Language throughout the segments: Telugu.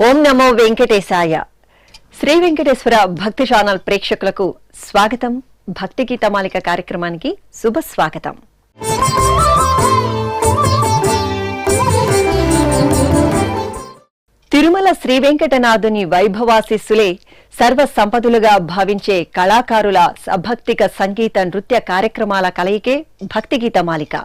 ఓం నమో వెంకటేశాయ. శ్రీ వెంకటేశ్వర భక్తి ఛానల్ ప్రేక్షకులకు స్వాగతం. భక్తి గీతమాలిక కార్యక్రమానికి శుభ స్వాగతం. తిరుమల శ్రీ వెంకటనాథుని వైభవాశిస్సులే సర్వ సంపదలుగా భావించే కళాకారుల సభక్తిక సంగీత నృత్య కార్యక్రమాల కలయికే భక్తి గీతమాలిక.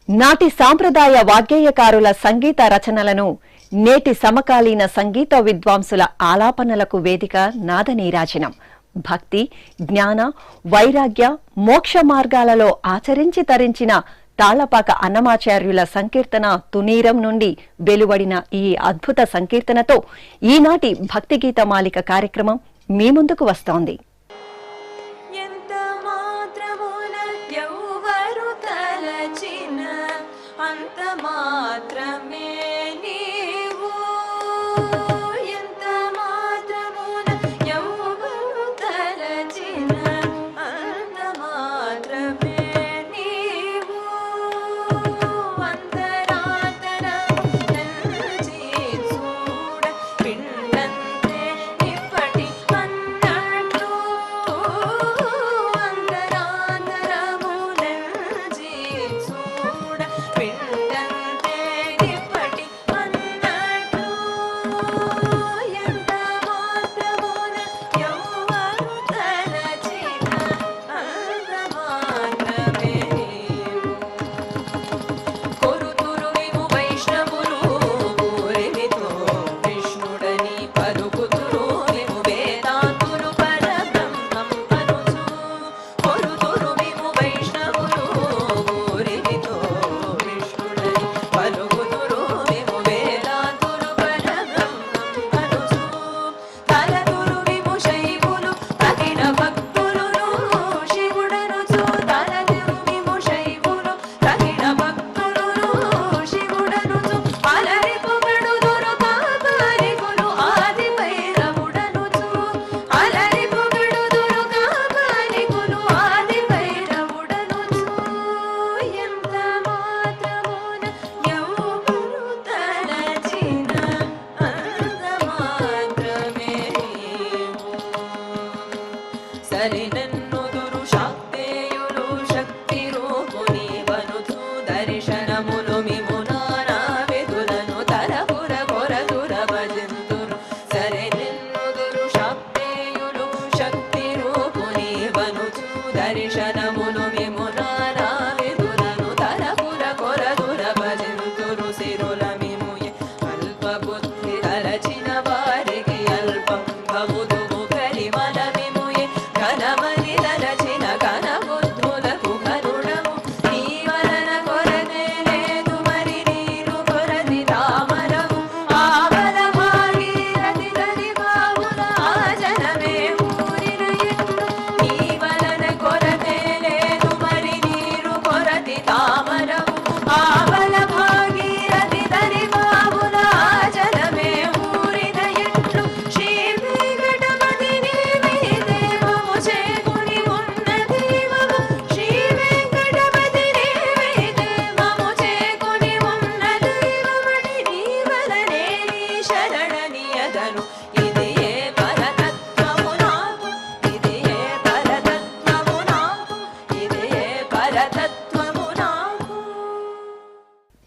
నాటి సాంప్రదాయ వాగ్గేయకారుల సంగీత రచనలను నేటి సమకాలీన సంగీత విద్వాంసుల ఆలాపనలకు వేదిక నాదనీరాజనం. భక్తి, జ్ఞాన, వైరాగ్య, మోక్ష మార్గాలలో ఆచరించి తరించిన తాళ్లపాక అన్నమాచార్యుల సంకీర్తన తునీరం నుండి వెలువడిన ఈ అద్భుత సంకీర్తనతో ఈనాటి భక్తి గీతమాలిక కార్యక్రమం మీ ముందుకు వస్తోంది.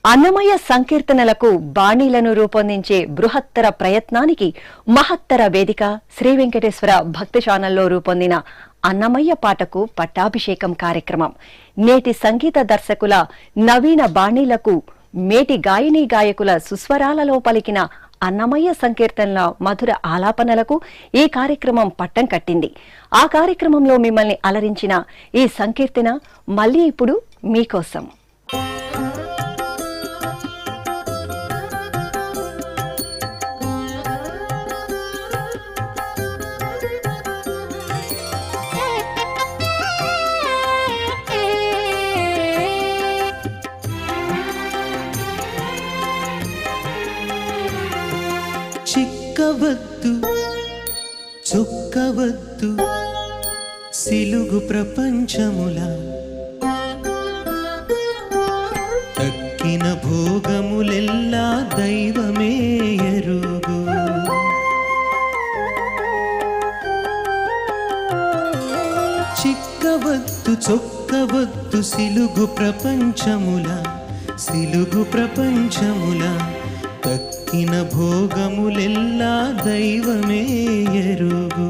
అన్నమయ్య సంకీర్తనలకు బాణీలను రూపొందించే బృహత్తర ప్రయత్నానికి మహత్తర వేదిక శ్రీ వెంకటేశ్వర భక్తి ఛానల్లో రూపొందిన అన్నమయ్య పాటకు పట్టాభిషేకం కార్యక్రమం. నేటి సంగీత దర్శకుల నవీన బాణీలకు, మేటి గాయనీ గాయకుల సుస్వరాలలో పలికిన అన్నమయ్య సంకీర్తనల మధుర ఆలాపనలకు ఈ కార్యక్రమం పట్టం కట్టింది. ఆ కార్యక్రమంలో మిమ్మల్ని అలరించిన ఈ సంకీర్తన మళ్లీ ఇప్పుడు మీకోసం. చిక్కవద్దు చొక్కవద్దు సిలుగు ప్రపంచముల తక్కిన భోగములెల్లా దైవమే ఎరుగు. చిక్కవద్దు చొక్కవద్దు సిలుగు ప్రపంచముల తక్కిన భోగములెల్లా దైవమే ఎరుగు.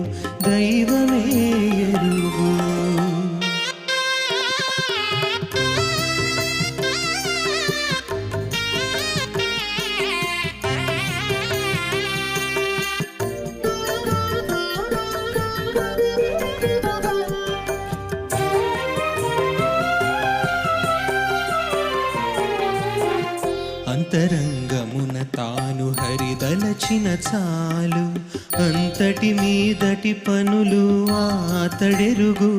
అంతరంగమున తాను హరిదలచిన చాలు, అంతటి మీదటి పనులు అతడెరుగు.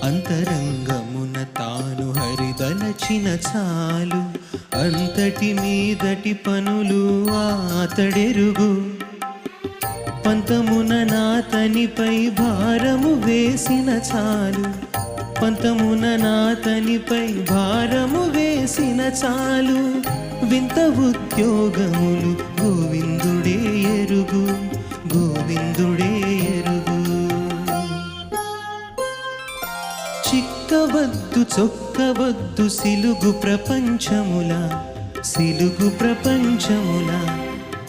అంతరంగమున తాను హరిదలచిన చాలు, అంతటి మీదటి పనులు అతడెరుగు. పంతమున నాతనిపై భారము వేసిన చాలు, పంతమున నాతనిపై భారము వేసిన చాలు. వింత ఉద్యోగములు గోవిందుడే ఎరుగు. చిక్కవద్దు చొక్కవద్దు సిలుగు ప్రపంచముల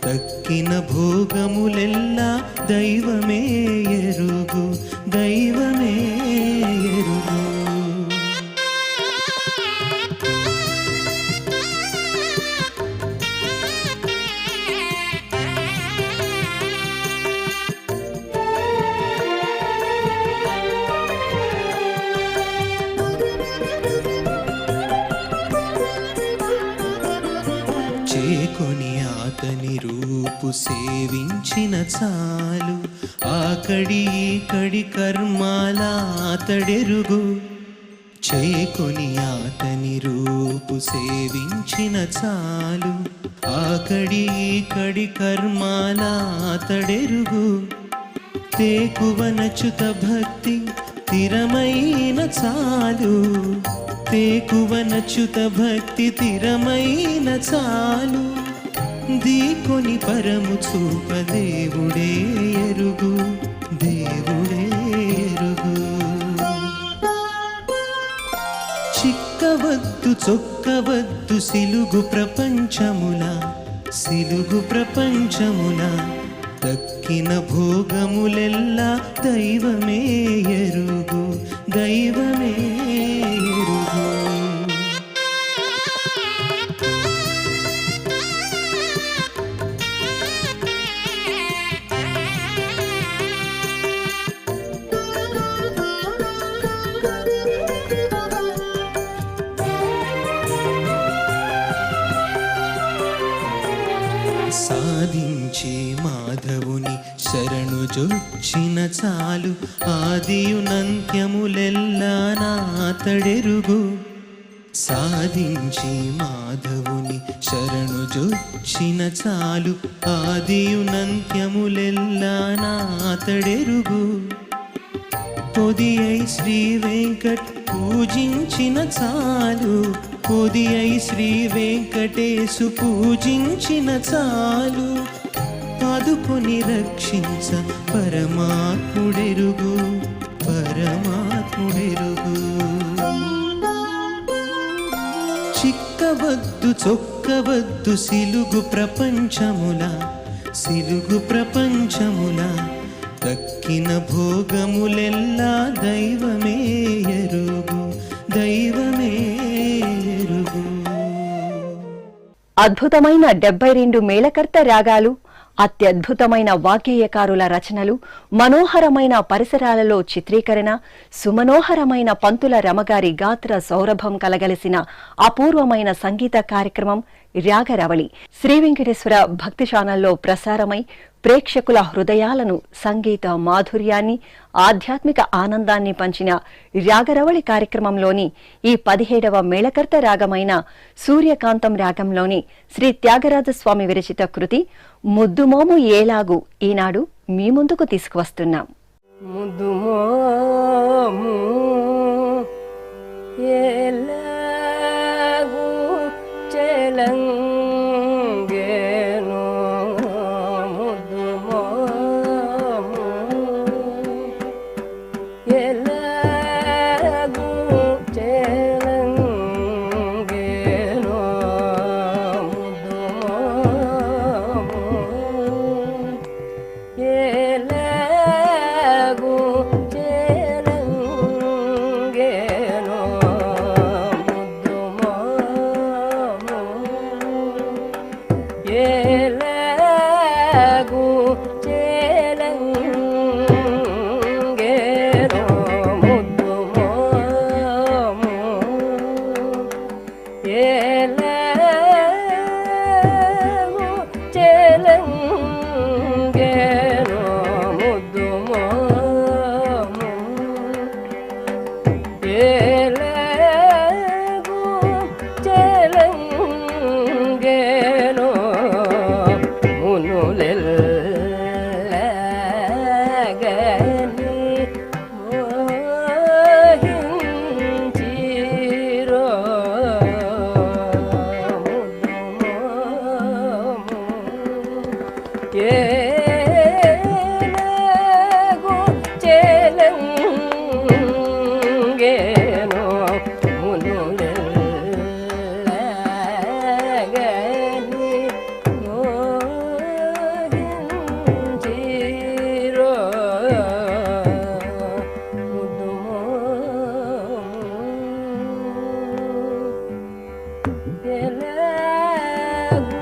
తక్కిన భోగములెల్లా దైవమే ఎరుగు. చేకొని అతని రూపు సేవించిన చాలు, ఆకడి ఈకడి కర్మాల అతడెరుగు. చేకొని అతని రూపు సేవించిన చాలు, ఆకడి ఈకడి కర్మాల అతడెరుగు. తేకువనచుత భక్తి తిరమైన చాలు, తేకువనచుత భక్తి తిరమైన చాలు. దీకొని పరము చూప దేవుడే ఎరుగు. చిక్కవద్దు చొక్కవద్దు సిలుగు ప్రపంచముల తక్కిన భోగములెల్లా దైవమే ఎరుగు. సాధించే మాధవుని శరణు జొచ్చిన చాలు, ఆదియునంత్యములెల్లా నాతడెరుగు. సాధించే మాధవుని శరణు జొచ్చిన చాలు, ఆదియునంత్యములెల్లా నాతడెరుగు. పొదియై శ్రీ వెంకట్ పూజించిన చాలు, పొదియై శ్రీ వెంకటేశు పూజించిన చాలు. ఆదుకొని రక్షించ పరమాత్ముడెరుగు. చిక్కవద్దు చొక్కవద్దు సిలుగు ప్రపంచముల తక్కిన భోగములెల్లా దైవమే ఎరుగు. అద్భుతమైన 72 మేళకర్త రాగాలు, అత్యద్భుతమైన వాగ్గేయకారుల రచనలు, మనోహరమైన పరిసరాలలో చిత్రీకరణ, సుమనోహరమైన పంతుల రమగారి గాత్ర సౌరభం కలగలిసిన అపూర్వమైన సంగీత కార్యక్రమం రాగరవళి శ్రీ వెంకటేశ్వర భక్తి ఛానల్లో ప్రసారమై ప్రేక్షకుల హృదయాలను సంగీత మాధుర్యాన్ని ఆధ్యాత్మిక ఆనందాన్ని పంచిన రాగరవళి కార్యక్రమంలోని ఈ 17వ మేళకర్త రాగమైన సూర్యకాంతం రాగంలోని శ్రీ త్యాగరాజస్వామి విరచిత కృతి ముద్దుమోము ఏలాగు ఈనాడు మీ ముందుకు తీసుకువస్తున్నాం. ముద్దుమోము ఏలాగు చెలంగేను ముద్దుమోము ఏలాగు చెలంగేను ముద్దుమోము ఏలాగు చెలంగేను ఏలాగు చెలంగేను ముద్దుమోము ఏలాగు చెలంగేను ముద్దుమోము ఏలాగు చెలంగేను మునులెల్లగని మోహించిరో ముద్దుమోము ఏలాగు చెలంగేను మునులెల్లగని మోహించిరో ముద్దుమోము ఏలాగు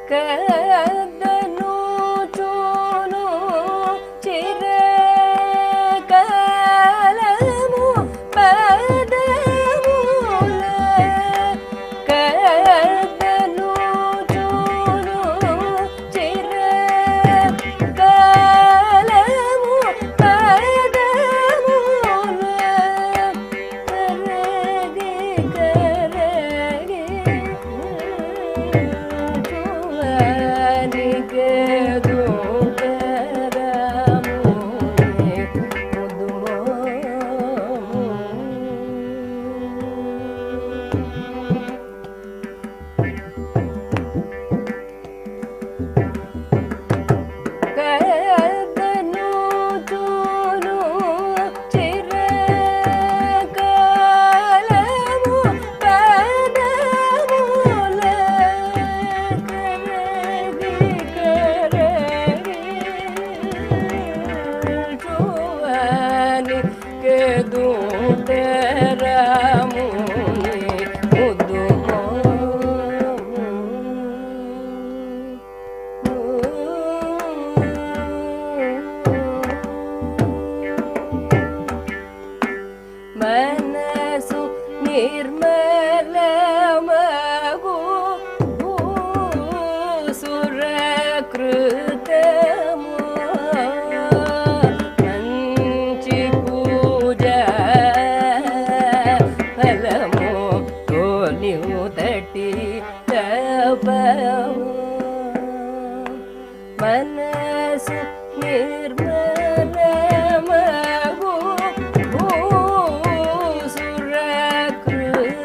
కదను చూను చిరకాలము పదముల కదను చూను చిరకాలము పదముల కరగి కరగి చూవనికేదు కరముని ముద్దుమోము కదను చూను చిరకాలము పదముల కరగి కరగి చూవని కేదు తెరముని మనసు నిర్మలమగు సురకృతము మంచి పూజ ఫలము తోలివు తటి తపము మనసు నిర్మలమగు సురకృతము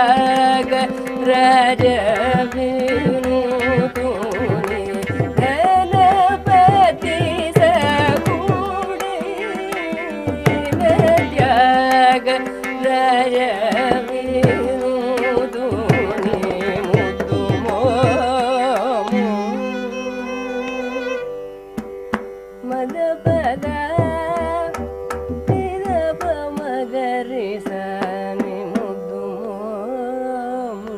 త్యాగ రాజ వినుతుని గణపతి సకుడి త్యాగ రాజ వినుతుని ముద్దు మోము మద పద నిరప మగరి సని ముద్దు మోము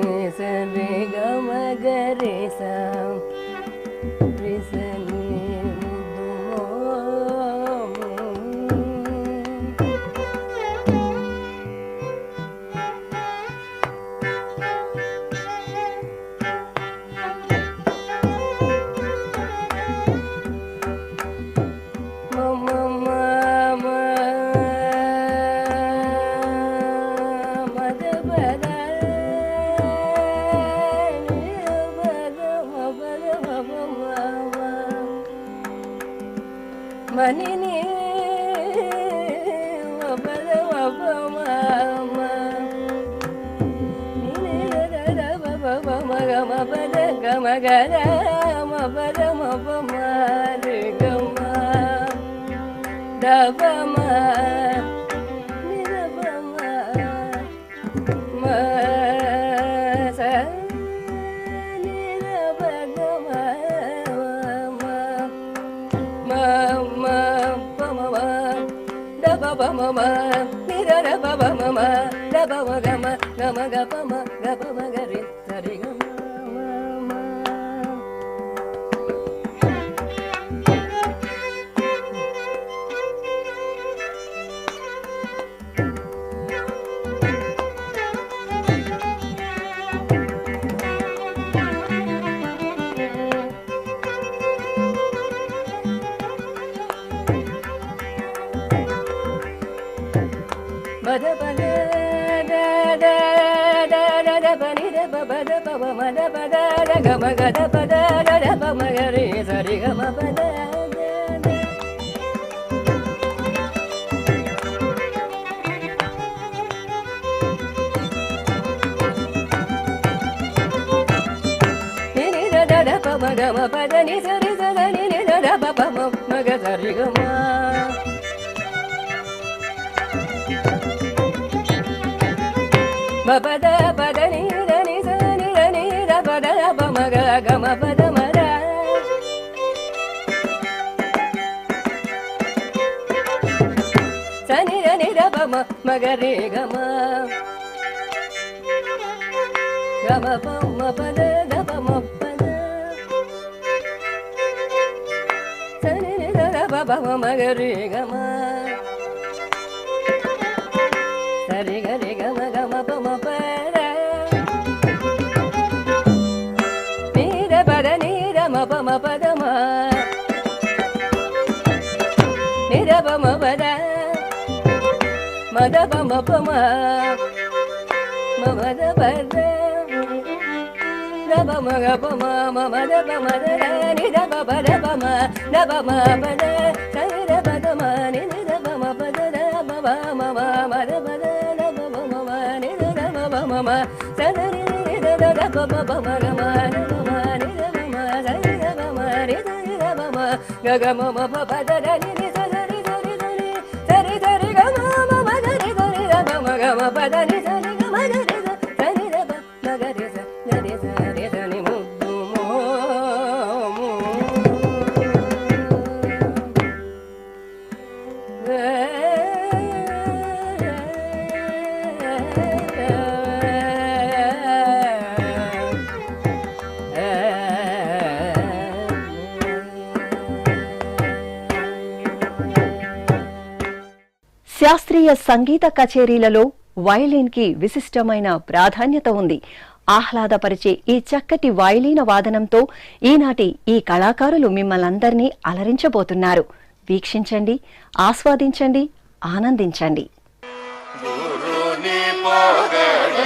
నీ సరి గమ గరి సం రిసని ముద్దు మోము మనిని మపద మప మమ నిని దద మగ మపద గమ గర మపద మప మరి గమ దవ మ నిరవ మ స నిరవ గమ మ దబ మమ నిర బబ మమ దబ గమ గమ గప మ గప మగరి సరి గమ మద పద the the the the the పని ద ప ద ప మద పద ద గమ గద పద ద ప మగరి సరి గమ పద నిని ద ద ప గమ పద ని సరి సద ని ద ద ప మగ సరి గమ మపద పద ని ద ని స ని ద ని ద పద ప మగ గమ పద మద స ని ద ని ద ప మగ రే గమ గమ ప మ పద ద ప మ పద స ని ని ద ద ప మగ రే గమ సరి గరి గమ గమ ప మ పద నీర పద నీర మ ప మ పద మ నిర ప మ పద మద ప మ ప మ మద పద ద ప మ గ ప మ మ మద ప మ ద ని ద ప ప ద ప మ ద ప మ పద సరి ద పద మ ని ద ప మ పద ద ప మ మ మ మద పద ద ప మ మ మ ని ద మ ప మ మ స ద ని ద ద ద ప ప ప మ గ మ ద ప మ ని ద ప మ స ని ద ప మ ని ద ని ద ప మ గ గ మ మ ప ప ద ద ని ని స ద రి ద రి ద రి సరి ద రి గ మ మ మ ద రి ద రి ద ప మ గ మ ప ద ని స ని గ మ ద రి ద స ని ద ప మ గ రి స ద రి స రి ద ని ముద్దు మోము శాస్త్రీయ సంగీత కచేరీలలో వయలిన్ కి విశిష్టమైన ప్రాధాన్యత ఉంది. ఆహ్లాదపరిచే ఈ చక్కటి వయలీన వాదనంతో ఈనాటి ఈ కళాకారులు మిమ్మల్నందరినీ అలరించబోతున్నారు. వీక్షించండి, ఆస్వాదించండి, ఆనందించండి. గురుని పొగడ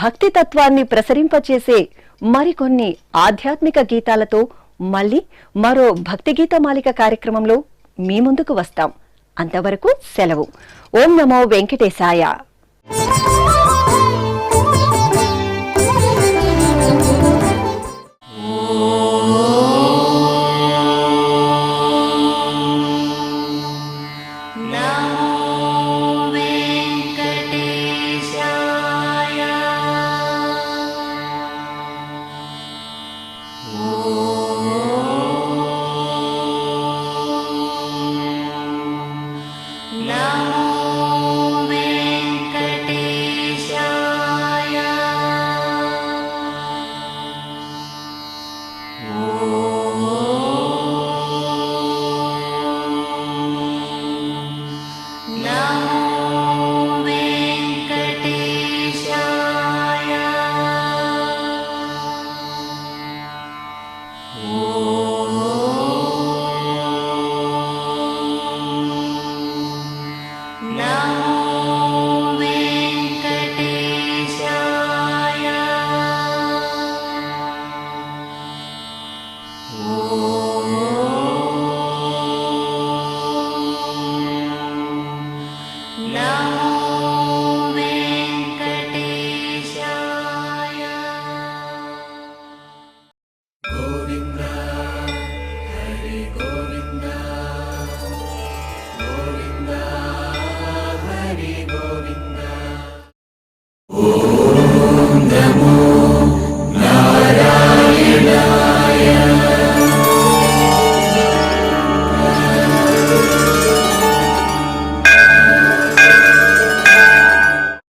భక్తి తత్వాన్ని ప్రసరింపచేసే మరికొన్ని ఆధ్యాత్మిక గీతాలతో మళ్ళీ మరో భక్తి గీతమాలిక కార్యక్రమంలో మీ ముందుకు వస్తాం. అంతవరకు సెలవు. ఓం నమో వెంకటేశాయ.